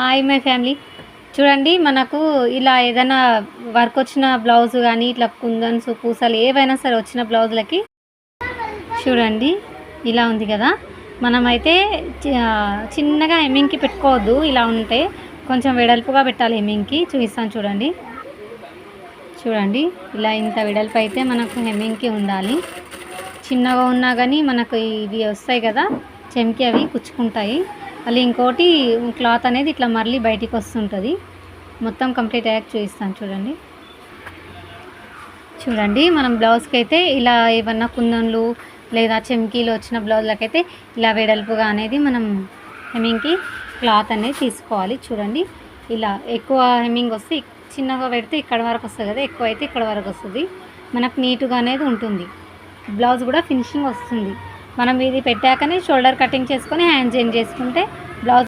Hi my family. చూడండి, మనకు ఇలా ఏదైనా వర్క్ వచ్చిన బ్లౌజ్ కానీ ఇట్లా కుందన్స్ పూసలు ఏవైనా సరే వచ్చిన బ్లౌజులకి చూడండి ఇలా ఉంది కదా. మనమైతే చిన్నగా హెమ్మింగ్కి పెట్టుకోవద్దు. ఇలా ఉంటే కొంచెం వెడల్పుగా పెట్టాలి. హెమ్మింగ్కి చూపిస్తాను చూడండి. చూడండి ఇలా ఇంత వెడల్పు అయితే మనకు హెమ్మింగ్కి ఉండాలి. చిన్నగా ఉన్నా కానీ మనకు ఇవి వస్తాయి కదా చెంకి, అవి కుచ్చుకుంటాయి. మళ్ళీ ఇంకోటి క్లాత్ అనేది ఇట్లా మళ్ళీ బయటికి వస్తుంటుంది. మొత్తం కంప్లీట్ అయ్యాక చూపిస్తాను చూడండి. చూడండి మనం బ్లౌజ్కి అయితే ఇలా ఏమన్నా కుందన్లు లేదా చెంకీలు వచ్చిన బ్లౌజ్లకైతే ఇలా వెడల్పుగా అనేది మనం హెమ్మింగ్కి క్లాత్ అనేది తీసుకోవాలి. చూడండి ఇలా ఎక్కువ హెమ్మింగ్ వస్తే చిన్నగా పెడితే ఇక్కడ వరకు వస్తుంది కదా, ఎక్కువ అయితే ఇక్కడ వరకు వస్తుంది. మనకు నీట్గా అనేది ఉంటుంది. బ్లౌజ్ కూడా ఫినిషింగ్ వస్తుంది. మనం ఇది పెట్టాకనే షోల్డర్ కటింగ్ చేసుకొని హ్యాండ్ జాయిన్ చేసుకుంటే బ్లౌజ్